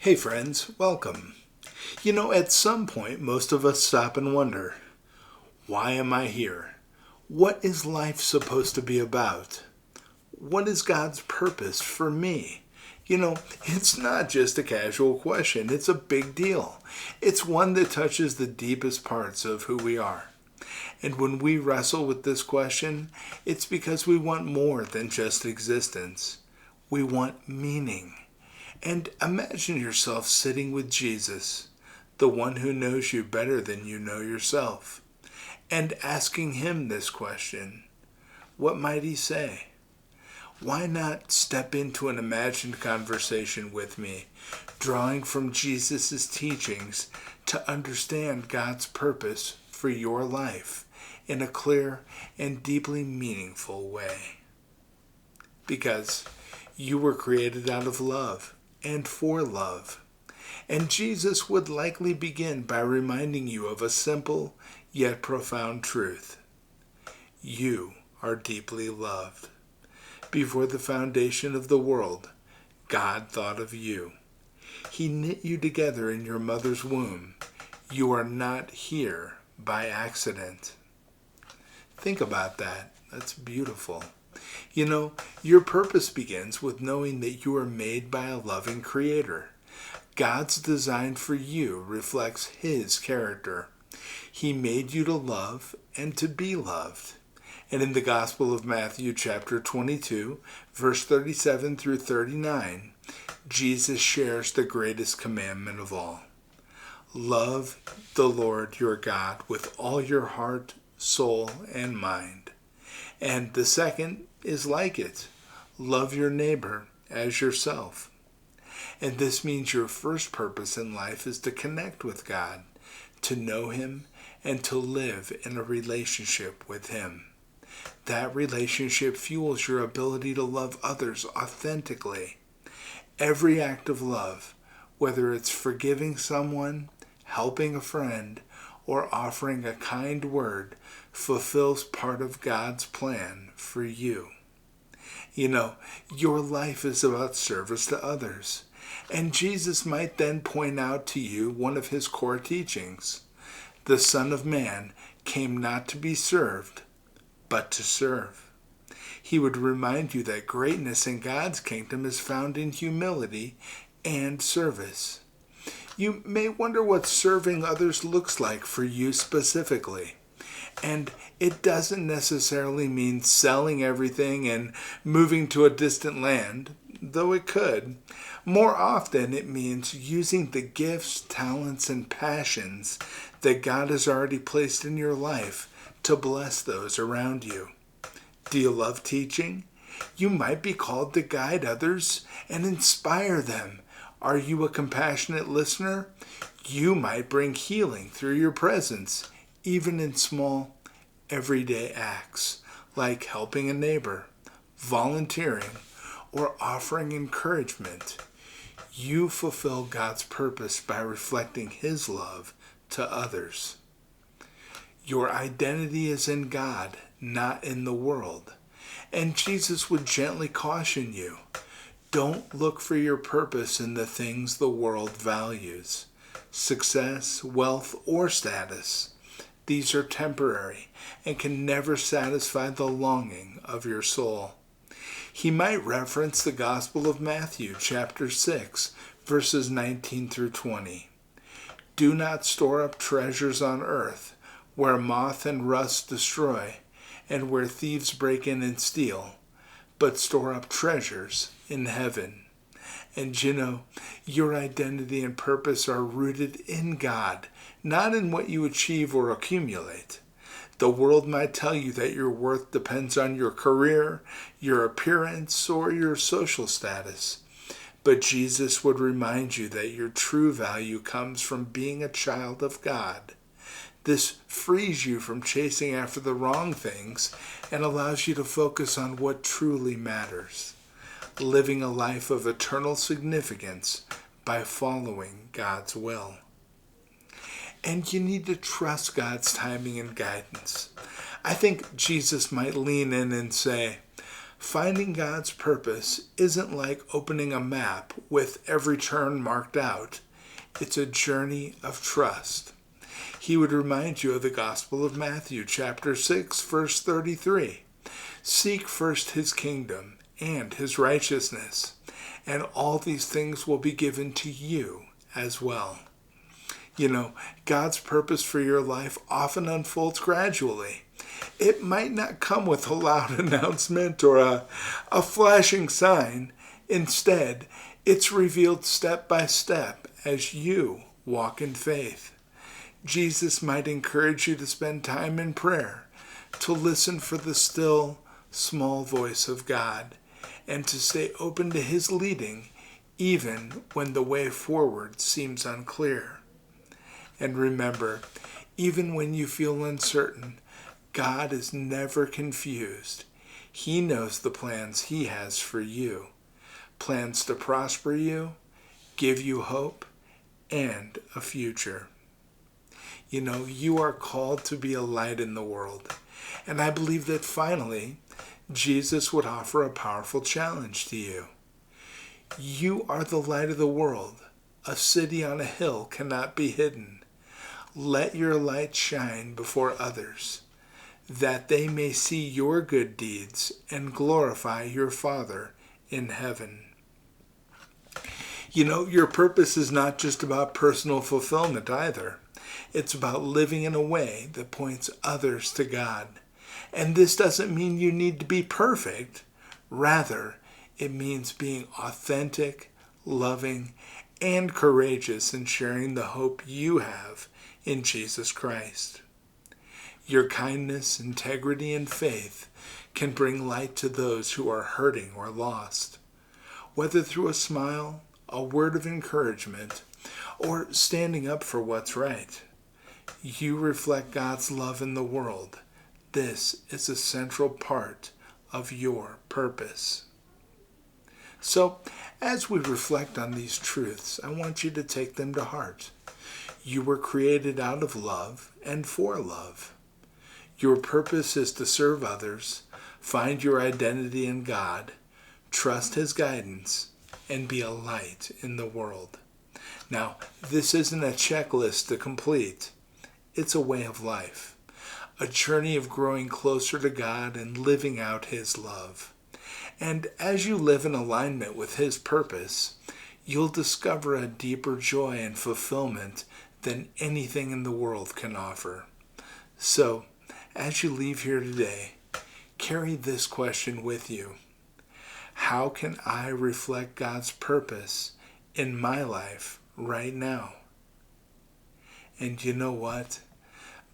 Hey friends, welcome. At some point, most of us stop and wonder, why am I here? What is life supposed to be about? What is God's purpose for me? It's not just a casual question, it's a big deal. It's one that touches the deepest parts of who we are. And when we wrestle with this question, it's because we want more than just existence. We want meaning. And imagine yourself sitting with Jesus, the one who knows you better than you know yourself, and asking him this question. What might he say? Why not step into an imagined conversation with me, drawing from Jesus' teachings to understand God's purpose for your life in a clear and deeply meaningful way? Because you were created out of love and for love. And Jesus would likely begin by reminding you of a simple yet profound truth. You are deeply loved. Before the foundation of the world, God thought of you. He knit you together in your mother's womb. You are not here by accident. Think about that. That's beautiful. Your purpose begins with knowing that you are made by a loving Creator. God's design for you reflects His character. He made you to love and to be loved. And in the Gospel of Matthew chapter 22, verse 37 through 39, Jesus shares the greatest commandment of all. Love the Lord your God with all your heart, soul, and mind. And the second is like it. Love your neighbor as yourself. And this means your first purpose in life is to connect with God, to know Him, and to live in a relationship with Him. That relationship fuels your ability to love others authentically. Every act of love, whether it's forgiving someone, helping a friend, or offering a kind word, fulfills part of God's plan for you. Your life is about service to others. And Jesus might then point out to you one of His core teachings. The Son of Man came not to be served, but to serve. He would remind you that greatness in God's kingdom is found in humility and service. You may wonder what serving others looks like for you specifically. And it doesn't necessarily mean selling everything and moving to a distant land, though it could. More often, it means using the gifts, talents, and passions that God has already placed in your life to bless those around you. Do you love teaching? You might be called to guide others and inspire them. Are you a compassionate listener? You might bring healing through your presence, even in small, everyday acts, like helping a neighbor, volunteering, or offering encouragement. You fulfill God's purpose by reflecting His love to others. Your identity is in God, not in the world. And Jesus would gently caution you, don't look for your purpose in the things the world values, success, wealth, or status. These are temporary and can never satisfy the longing of your soul. He might reference the Gospel of Matthew, chapter 6, verses 19 through 20. Do not store up treasures on earth, where moth and rust destroy, and where thieves break in and steal, but store up treasures in heaven. And your identity and purpose are rooted in God, not in what you achieve or accumulate. The world might tell you that your worth depends on your career, your appearance, or your social status. But Jesus would remind you that your true value comes from being a child of God. This frees you from chasing after the wrong things and allows you to focus on what truly matters, living a life of eternal significance by following God's will. And you need to trust God's timing and guidance. I think Jesus might lean in and say, Finding God's purpose isn't like opening a map with every turn marked out. It's a journey of trust. He would remind you of the Gospel of Matthew, chapter 6, verse 33. Seek first his kingdom and his righteousness, and all these things will be given to you as well. You know, God's purpose for your life often unfolds gradually. It might not come with a loud announcement or a flashing sign. Instead, it's revealed step by step as you walk in faith. Jesus might encourage you to spend time in prayer, to listen for the still, small voice of God, and to stay open to his leading even when the way forward seems unclear. And remember, even when you feel uncertain, God is never confused. He knows the plans he has for you. Plans to prosper you, give you hope, and a future. You know, you are called to be a light in the world. And I believe that finally, Jesus would offer a powerful challenge to you. You are the light of the world. A city on a hill cannot be hidden. Let your light shine before others, that they may see your good deeds and glorify your Father in heaven. You know, your purpose is not just about personal fulfillment either. It's about living in a way that points others to God. And this doesn't mean you need to be perfect. Rather, it means being authentic, loving, and courageous in sharing the hope you have in Jesus Christ. Your kindness, integrity, and faith can bring light to those who are hurting or lost. Whether through a smile, a word of encouragement, or standing up for what's right, you reflect God's love in the world. This is a central part of your purpose. So, as we reflect on these truths, I want you to take them to heart. You were created out of love and for love. Your purpose is to serve others, find your identity in God, trust his guidance, and be a light in the world. Now, this isn't a checklist to complete. It's a way of life, a journey of growing closer to God and living out his love. And as you live in alignment with his purpose, you'll discover a deeper joy and fulfillment than anything in the world can offer. So, as you leave here today, carry this question with you. How can I reflect God's purpose in my life right now? And you know what?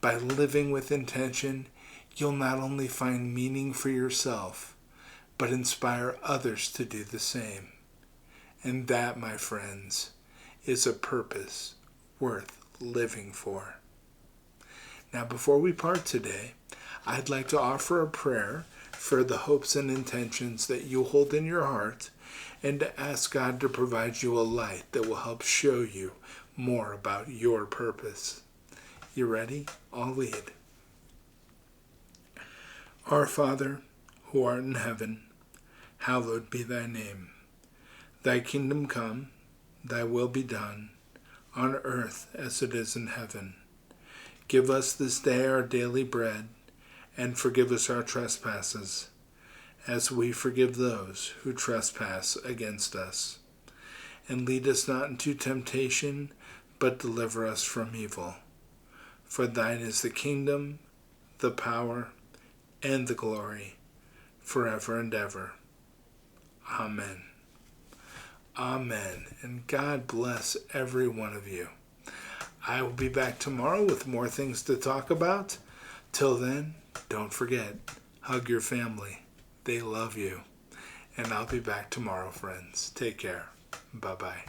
By living with intention, you'll not only find meaning for yourself, but inspire others to do the same. And that, my friends, is a purpose worth living for. Now, before we part today, I'd like to offer a prayer for the hopes and intentions that you hold in your heart, and to ask God to provide you a light that will help show you more about your purpose. You ready? I'll lead. Our Father, who art in heaven, hallowed be thy name. Thy kingdom come, thy will be done, on earth as it is in heaven. Give us this day our daily bread, and forgive us our trespasses, as we forgive those who trespass against us. And lead us not into temptation, but deliver us from evil. For thine is the kingdom, the power, and the glory, forever and ever. Amen. Amen. And God bless every one of you. I will be back tomorrow with more things to talk about. Till then, don't forget, hug your family. They love you. And I'll be back tomorrow, friends. Take care. Bye-bye.